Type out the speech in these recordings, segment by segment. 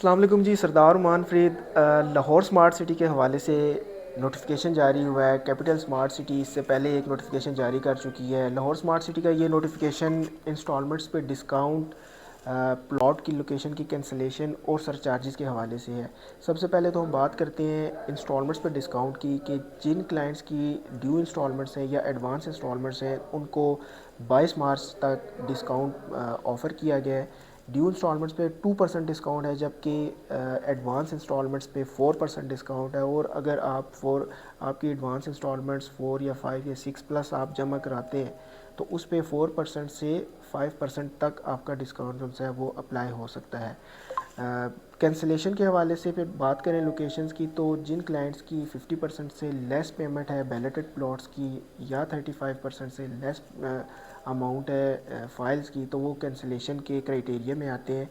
السلام علیکم جی، سردار Oman Farid Lahore smart city کے حوالے سے نوٹیفیکیشن جاری ہوا ہے۔ کیپٹل سمارٹ سٹی اس سے پہلے ایک نوٹیفیکیشن جاری کر چکی ہے۔ لاہور سمارٹ سٹی کا یہ نوٹیفیکیشن انسٹالمنٹس پہ ڈسکاؤنٹ، پلاٹ کی لوکیشن کی کینسلیشن اور سر چارجز کے حوالے سے ہے۔ سب سے پہلے تو ہم بات کرتے ہیں انسٹالمنٹس پہ ڈسکاؤنٹ کی، کہ جن کلائنٹس کی ڈیو انسٹالمنٹس ہیں یا ایڈوانس انسٹالمنٹس ہیں ان کو 22 مارچ تک ڈسکاؤنٹ آفر کیا گیا ہے۔ ڈیو انسٹالمنٹس پہ 2% ڈسکاؤنٹ ہے، جبکہ ایڈوانس انسٹالمنٹس پہ 4% ڈسکاؤنٹ ہے۔ اور اگر آپ کی ایڈوانس انسٹالمنٹس 4 یا 5 یا 6 پلس آپ جمع کراتے ہیں تو اس پہ 4% سے 5% تک آپ کا ڈسکاؤنٹ جو ہے وہ اپلائی ہو سکتا ہے۔ کینسلیشن کے حوالے سے پھر بات کریں لوکیشنز کی، تو جن کلائنٹس کی 50% سے لیس پیمنٹ ہے بیلٹڈ پلاٹس کی، یا 35% سے لیس اماؤنٹ ہے فائلز کی، تو وہ کینسلیشن کے کرائٹیریا میں آتے ہیں۔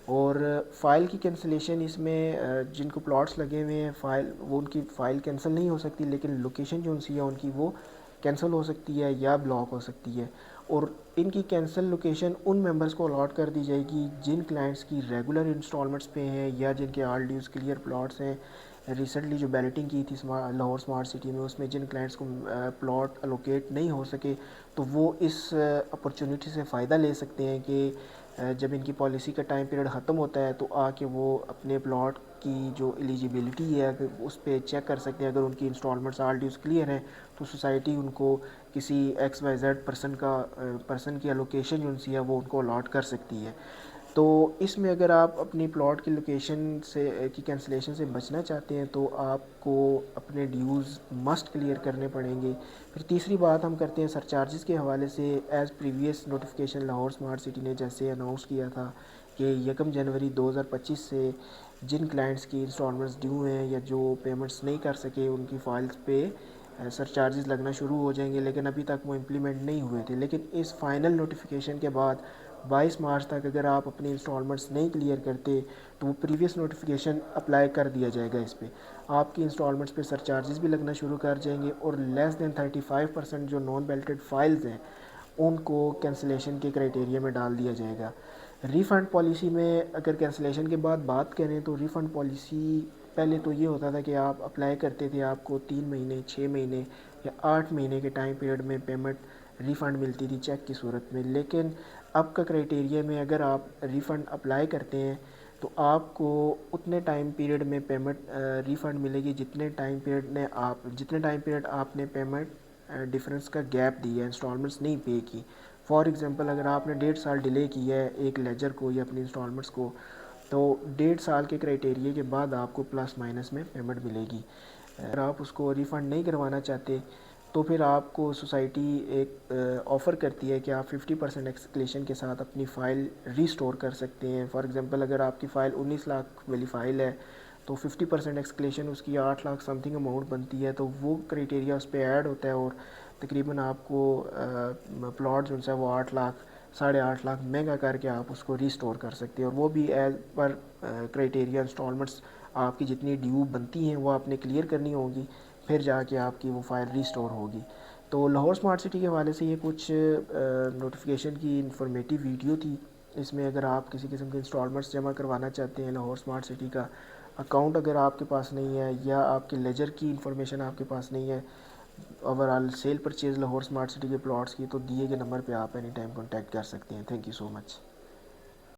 اور فائل کی کینسلیشن اس میں جن کو پلاٹس لگے ہوئے ہیں وہ ان کی فائل کینسل نہیں ہو سکتی، لیکن لوکیشن جو ان سی ہے ان کی وہ کینسل ہو سکتی ہے یا بلاک ہو سکتی ہے۔ اور ان کی کینسل لوکیشن ان ممبرز کو الاٹ کر دی جائے گی جن کلائنٹس کی ریگولر انسٹالمنٹس پہ ہیں یا جن کے آل ڈیوز کلیئر پلاٹس ہیں۔ ریسنٹلی جو بیلٹنگ کی تھی لاہور سمارٹ سٹی میں، اس میں جن کلائنٹس کو پلاٹ الوکیٹ نہیں ہو سکے تو وہ اس اپرچونٹی سے فائدہ لے سکتے ہیں کہ جب ان کی پالیسی کا ٹائم پیریڈ ختم ہوتا ہے تو آ کے وہ اپنے پلاٹ کی جو ایلیجیبلٹی ہے اس پہ چیک کر سکتے ہیں۔ اگر ان کی انسٹالمنٹس آل ڈیوز کلیئر ہیں تو سوسائٹی ان کو کسی ایکس وائی زیڈ پرسن کی الوکیشن جو ان سی ہے وہ ان کو الاٹ کر سکتی ہے۔ تو اس میں اگر آپ اپنی پلاٹ کی لوکیشن کی کینسلیشن سے بچنا چاہتے ہیں تو آپ کو اپنے ڈیوز مسٹ کلیئر کرنے پڑیں گے۔ پھر تیسری بات ہم کرتے ہیں سر چارجز کے حوالے سے۔ As previous notification Lahore smart city نے جیسے اناؤنس کیا تھا کہ 1 جنوری 2025 سے جن کلائنٹس کی انسٹالمنٹس ڈیو ہیں یا جو پیمنٹس نہیں کر سکے ان کی فائلز پہ سر چارجز لگنا شروع ہو جائیں گے، لیکن ابھی تک وہ امپلیمنٹ نہیں ہوئے تھے۔ لیکن اس فائنل نوٹیفیکیشن کے بعد 22 مارچ تک اگر آپ اپنی انسٹالمنٹس نہیں کلیئر کرتے تو وہ پریویس نوٹیفیکیشن اپلائی کر دیا جائے گا۔ اس پہ آپ کی انسٹالمنٹس پہ سر چارجز بھی لگنا شروع کر جائیں گے، اور لیس دین 35% جو نان بیلٹڈ فائلز ہیں ان کو کینسلیشن کے کرائٹیریا میں ڈال دیا جائے گا۔ ری فنڈ پالیسی میں اگر کینسلیشن کے بعد بات کریں تو ری فنڈ پالیسی پہلے تو یہ ہوتا تھا کہ آپ اپلائی کرتے تھے، آپ کو 3 مہینے، 6 مہینے یا 8 مہینے کے ٹائم پیریڈ میں پیمنٹ ری فنڈ ملتی تھی چیک کی صورت میں۔ لیکن اب کا کرائٹیریا میں اگر آپ ری فنڈ اپلائی کرتے ہیں تو آپ کو اتنے ٹائم پیریڈ میں پیمنٹ ری فنڈ ملے گی جتنے ٹائم پیریڈ آپ نے پیمنٹ ڈفرینس کا گیپ دی ہے، انسٹالمنٹس نہیں پے کی۔ فار ایگزامپل اگر آپ نے 1.5 سال ڈیلے کی ہے ایک لیجر کو یا اپنی انسٹالمنٹس کو، تو 1.5 سال کے کرائٹیریا کے بعد آپ کو پلس مائنس میں پیمنٹ ملے گی۔ اگر آپ اس کو ریفنڈ نہیں کروانا چاہتے تو پھر آپ کو سوسائٹی ایک آفر کرتی ہے کہ آپ 50% ایکسکلیشن کے ساتھ اپنی فائل ریسٹور کر سکتے ہیں۔ فار ایگزامپل اگر آپ کی فائل 19 لاکھ والی فائل ہے تو 50% ایکسکلیشن اس کی 8 لاکھ سم تھنگ اماؤنٹ بنتی ہے، تو وہ کرائٹیریا اس پہ ایڈ ہوتا ہے اور تقریباً آپ کو پلاٹ جو ہے وہ 8 لاکھ 8.5 لاکھ مہنگا کر کے آپ اس کو ریسٹور کر سکتے ہیں، اور وہ بھی ایز پر کرائٹیریا انسٹالمنٹس آپ کی جتنی ڈیو بنتی ہیں وہ آپ نے کلیئر کرنی ہوگی، پھر جا کے آپ کی وہ فائل ریسٹور ہوگی۔ تو لاہور سمارٹ سٹی کے حوالے سے یہ کچھ نوٹیفیکیشن کی انفارمیٹیو ویڈیو تھی۔ اس میں اگر آپ کسی قسم کے انسٹالمنٹس جمع کروانا چاہتے ہیں لاہور سمارٹ سٹی کا اکاؤنٹ اگر آپ کے پاس نہیں ہے یا آپ کے لیجر کی انفارمیشن آپ کے پاس نہیں ہے overall sale purchase Lahore smart city کے پلاٹس کی، تو دیے گئے نمبر پہ آپ اینی ٹائم کانٹیکٹ کر سکتے ہیں۔ Thank you so much.